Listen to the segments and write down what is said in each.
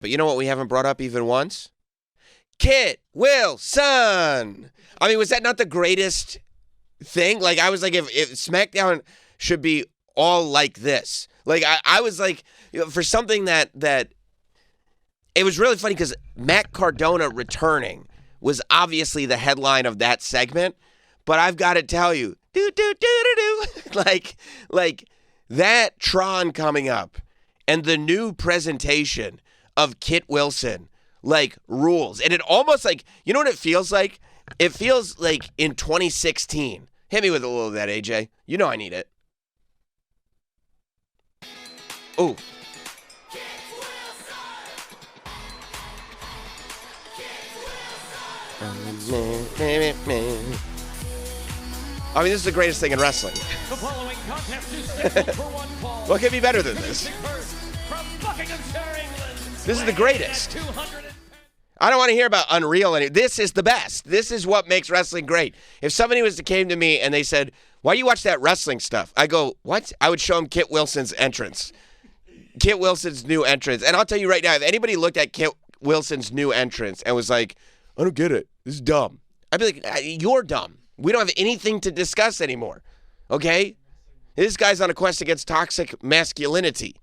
But you know what we haven't brought up even once? Kit Wilson. I mean, was that not the greatest thing? Like, I was like, if SmackDown should be all like this. Like, I was like, for something that it was really funny because Matt Cardona returning was obviously the headline of that segment. But I've got to tell you, like that Tron coming up and the new presentation of Kit Wilson, like, rules. And it almost like, you know what it feels like? It feels like in 2016. Hit me with a little of that, AJ. You know I need it. Ooh. I mean, this is the greatest thing in wrestling. The following contest is scheduled for one fall. What could be better than this? This is the greatest. I don't want to hear about Unreal. This is the best. This is what makes wrestling great. If somebody came to me and they said, why do you watch that wrestling stuff? I go, what? I would show them Kit Wilson's entrance. Kit Wilson's new entrance. And I'll tell you right now, if anybody looked at Kit Wilson's new entrance and was like, I don't get it. This is dumb. I'd be like, you're dumb. We don't have anything to discuss anymore. Okay? This guy's on a quest against toxic masculinity.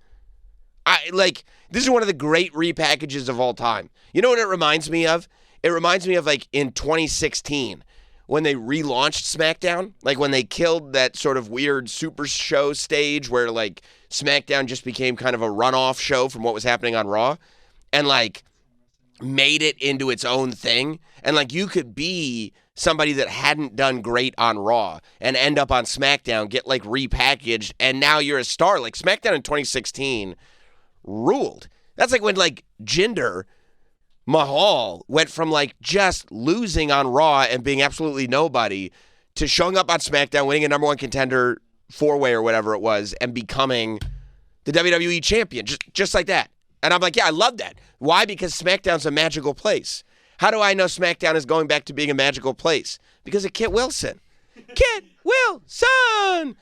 This is one of the great repackages of all time. You know what it reminds me of? It reminds me of, like, in 2016 when they relaunched SmackDown. Like, when they killed that sort of weird super show stage where, like, SmackDown just became kind of a runoff show from what was happening on Raw. And, like, made it into its own thing. And, like, you could be somebody that hadn't done great on Raw and end up on SmackDown, get, like, repackaged, and now you're a star. Like, SmackDown in 2016 ruled. That's like when, like, Jinder Mahal went from, like, just losing on Raw and being absolutely nobody to showing up on SmackDown, winning a number one contender 4-way or whatever it was, and becoming the WWE champion, just like that. And I'm like, yeah, I love that. Why? Because SmackDown's a magical place. How do I know SmackDown is going back to being a magical place? Because of Kit Wilson. Kit Wilson!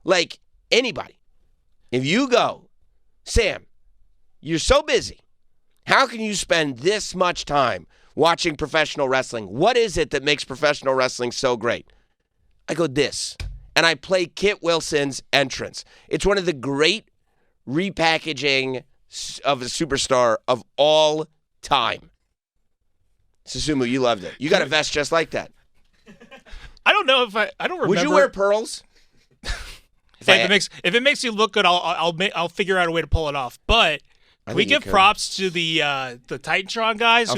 Like, anybody. If you go, Sam, you're so busy. How can you spend this much time watching professional wrestling? What is it that makes professional wrestling so great? I go, this. And I play Kit Wilson's entrance. It's one of the great repackaging of a superstar of all time. Susumu, you loved it. You got a vest just like that. I don't know if I don't remember. Would you wear pearls? If it makes you look good, I'll figure out a way to pull it off. But we give props to the Titantron guys,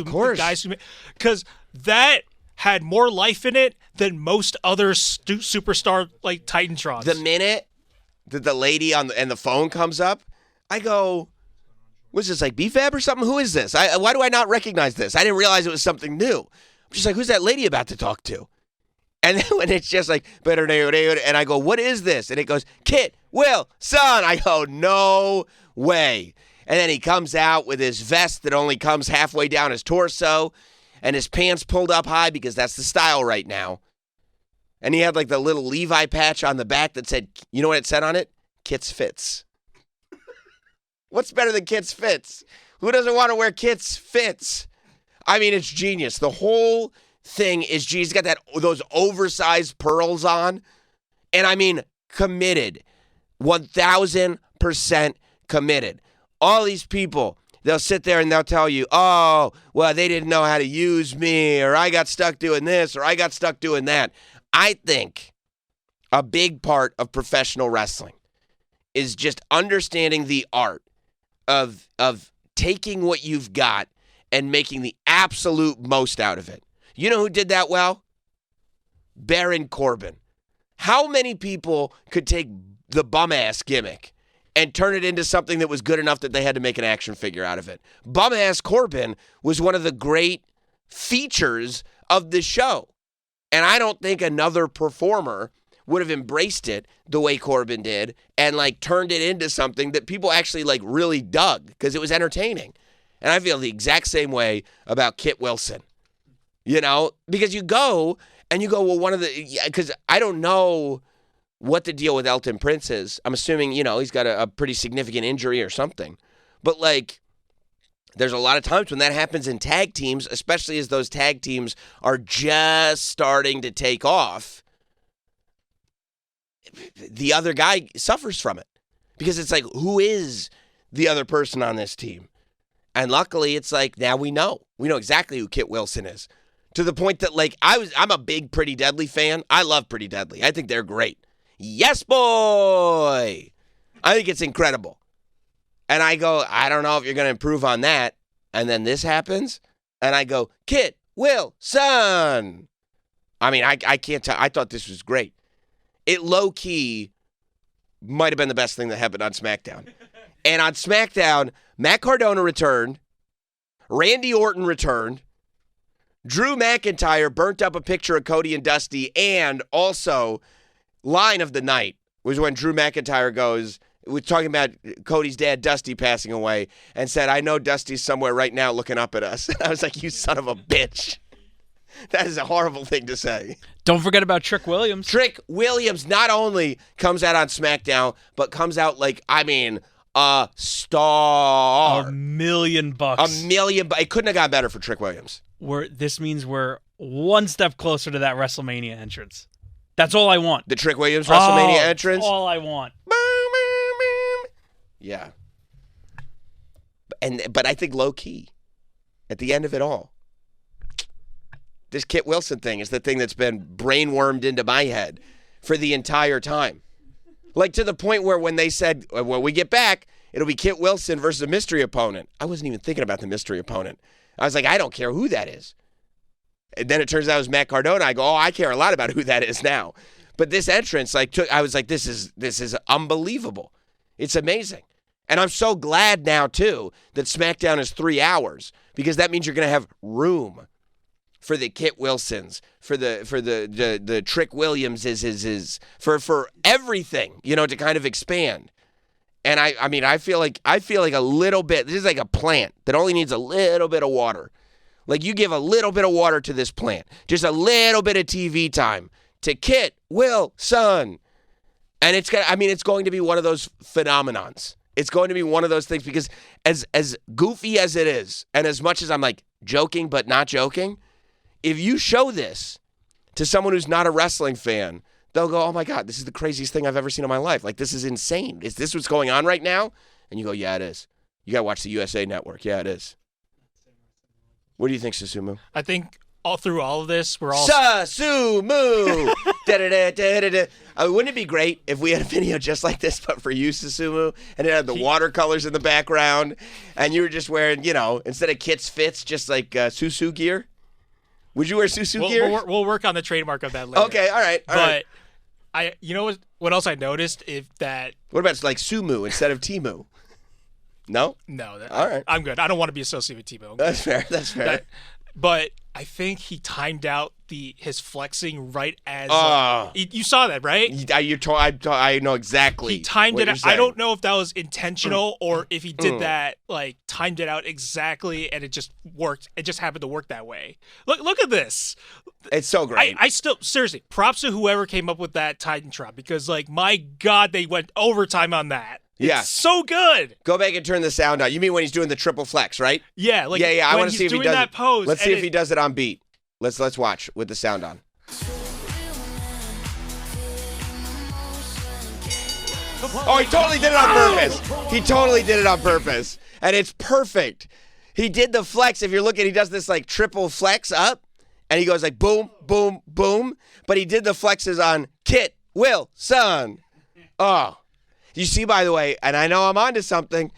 because that had more life in it than most other superstar like Titantrons. The minute that the lady and the phone comes up, I go, "Was this like BFAB or something? Who is this? Why do I not recognize this? I didn't realize it was something new." I'm just like, "Who's that lady about to talk to?" And then when it's just like, and I go, "What is this?" And it goes, "Kit Wilson." I go, "No way." And then he comes out with his vest that only comes halfway down his torso and his pants pulled up high because that's the style right now. And he had like the little Levi patch on the back that said, you know what it said on it? Kit's Fits. What's better than Kit's Fits? Who doesn't want to wear Kit's Fits? I mean, it's genius. The whole thing is genius. He's got those oversized pearls on. And I mean, committed. 1,000% committed. All these people, they'll sit there and they'll tell you, oh, well, they didn't know how to use me, or I got stuck doing this, or I got stuck doing that. I think a big part of professional wrestling is just understanding the art of taking what you've got and making the absolute most out of it. You know who did that well? Baron Corbin. How many people could take the bum-ass gimmick and turn it into something that was good enough that they had to make an action figure out of it? Bum-ass Corbin was one of the great features of the show. And I don't think another performer would have embraced it the way Corbin did and like turned it into something that people actually like really dug because it was entertaining. And I feel the exact same way about Kit Wilson. You know, because you go, well, because I don't know what the deal with Elton Prince is. I'm assuming, you know, he's got a pretty significant injury or something. But, like, there's a lot of times when that happens in tag teams, especially as those tag teams are just starting to take off, the other guy suffers from it. Because it's like, who is the other person on this team? And luckily, it's like, now we know. We know exactly who Kit Wilson is. To the point that, like, I'm a big Pretty Deadly fan. I love Pretty Deadly. I think they're great. Yes, boy! I think it's incredible. And I go, I don't know if you're going to improve on that. And then this happens, and I go, Kit Wilson! I mean, I can't tell. I thought this was great. It low-key might have been the best thing that happened on SmackDown. And on SmackDown, Matt Cardona returned. Randy Orton returned. Drew McIntyre burnt up a picture of Cody and Dusty. And also, line of the night was when Drew McIntyre goes, we're talking about Cody's dad, Dusty, passing away, and said, I know Dusty's somewhere right now looking up at us. And I was like, you son of a bitch. That is a horrible thing to say. Don't forget about Trick Williams. Trick Williams not only comes out on SmackDown, but comes out like, I mean, a star. $1 million. $1 million. It couldn't have got better for Trick Williams. This means we're one step closer to that WrestleMania entrance. That's all I want. The Trick Williams WrestleMania entrance? That's all I want. Yeah. But I think low-key, at the end of it all, this Kit Wilson thing is the thing that's been brainwormed into my head for the entire time. Like, to the point where when they said, when we get back, it'll be Kit Wilson versus a mystery opponent. I wasn't even thinking about the mystery opponent. I was like, I don't care who that is. And then it turns out it was Matt Cardona. I go, oh, I care a lot about who that is now. But this entrance, I was like, this is unbelievable. It's amazing. And I'm so glad now, too, that SmackDown is 3 hours, because that means you're going to have room for the Kit Wilsons, for the Trick Williams, for everything, to kind of expand. And I mean, I feel like a little bit, this is like a plant that only needs a little bit of water. Like, you give a little bit of water to this plant, just a little bit of TV time to Kit Wilson. And it's going to be one of those phenomenons. It's going to be one of those things, because as goofy as it is, and as much as I'm like joking but not joking, if you show this to someone who's not a wrestling fan, they'll go, oh my God, this is the craziest thing I've ever seen in my life. Like, this is insane. Is this what's going on right now? And you go, yeah, it is. You got to watch the USA Network. Yeah, it is. What do you think, Susumu? I think all through all of this, we're all... Susumu! Da-da-da-da-da-da. Wouldn't it be great if we had a video just like this, but for you, Susumu, and it had the watercolors in the background, and you were just wearing, instead of Kit's fits, just like Susu gear? Would you wear Susu gear? We'll work on the trademark of that later. Okay, all right. But you know what else I noticed? What about like Sumu instead of Timu? No? No. All right. I'm good. I don't want to be associated with Timu. That's fair. But I think he timed out his flexing right as you saw that, right? I know exactly. He timed it out. I don't know if that was intentional or if he did that, like, timed it out exactly, and it just worked. It just happened to work that way. Look at this. It's so great. I still, seriously, props to whoever came up with that Titantron, because, like, my God, they went overtime on that. Yeah. It's so good. Go back and turn the sound on. You mean when he's doing the triple flex, right? Yeah. Like, yeah. I want to see if he does that pose. Let's see if he does it on beat. Let's watch with the sound on. Oh, he totally did it on purpose. And it's perfect. He did the flex. If you're looking, he does this like triple flex up, and he goes like boom, boom, boom. But he did the flexes on Kit Wilson. Oh. You see, by the way, and I know I'm onto something,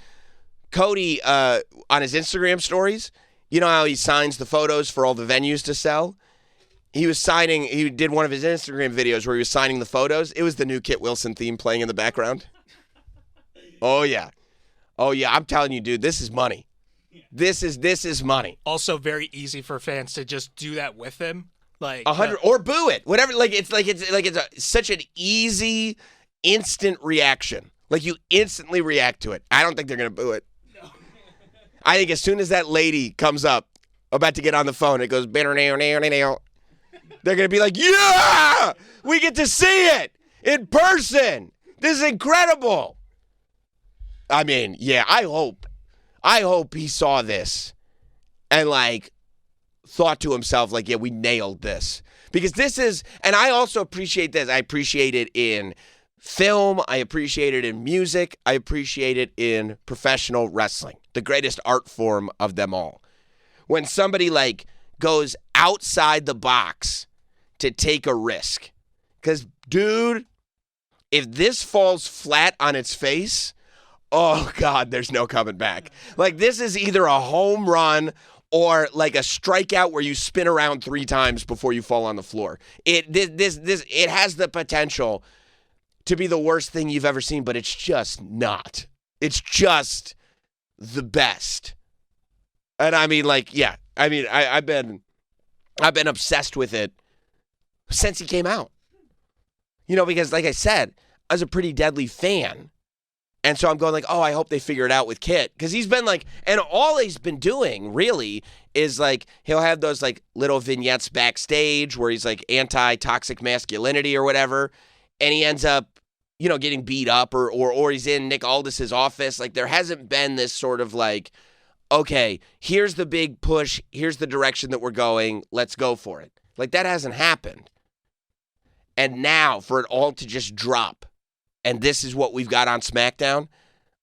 Cody, on his Instagram stories, you know how he signs the photos for all the venues to sell? He did one of his Instagram videos where he was signing the photos. It was the new Kit Wilson theme playing in the background. Oh, yeah. I'm telling you, dude, this is money. This is money. Also very easy for fans to just do that with him. Like 100 or boo it. Whatever. It's such an easy, instant reaction. Like, you instantly react to it. I don't think they're going to boo it. No. I think as soon as that lady comes up, about to get on the phone, it goes, they're going to be like, yeah, we get to see it in person. This is incredible. I mean, yeah, I hope I hope he saw this and, like, thought to himself, like, yeah, we nailed this. Because this is, and I also appreciate this. I appreciate it in film. I appreciate it in music. I appreciate it in professional wrestling, the greatest art form of them all. When somebody, like, goes outside the box to take a risk. Because, dude, if this falls flat on its face, oh, God, there's no coming back. Like, this is either a home run or like a strikeout where you spin around 3 times before you fall on the floor. It has the potential to be the worst thing you've ever seen, but it's just not. It's just the best. And I mean, like, yeah. I mean, I've been obsessed with it since he came out. You know, because like I said, I was a pretty deadly fan. And so I'm going like, oh, I hope they figure it out with Kit. Because he's been like, and all he's been doing really is like, he'll have those like little vignettes backstage where he's like anti-toxic masculinity or whatever. And he ends up, you know, getting beat up or he's in Nick Aldis's office. Like there hasn't been this sort of like, okay, here's the big push. Here's the direction that we're going. Let's go for it. Like that hasn't happened. And now for it all to just drop. And this is what we've got on SmackDown.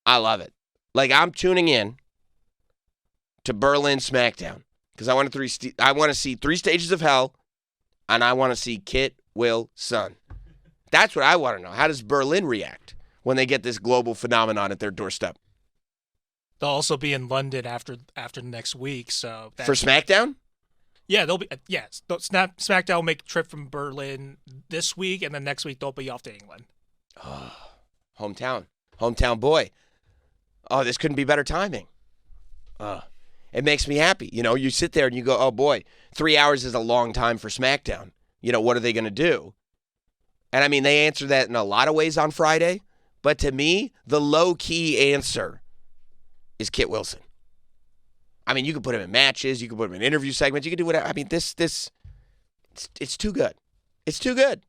I love it. Like, I'm tuning in to Berlin SmackDown because I want to see 3 stages of hell, and I want to see Kit Will Son. That's what I want to know. How does Berlin react when they get this global phenomenon at their doorstep? They'll also be in London after next week. So for SmackDown? Yeah, they'll be. Yes, SmackDown will make a trip from Berlin this week, and then next week they'll be off to England. Oh, hometown boy. Oh, this couldn't be better timing. It makes me happy. You know, you sit there and you go, oh boy, 3 hours is a long time for SmackDown. You know, what are they going to do? And I mean, they answer that in a lot of ways on Friday. But to me, the low-key answer is Kit Wilson. I mean, you can put him in matches. You can put him in interview segments. You can do whatever. I mean, it's too good. It's too good.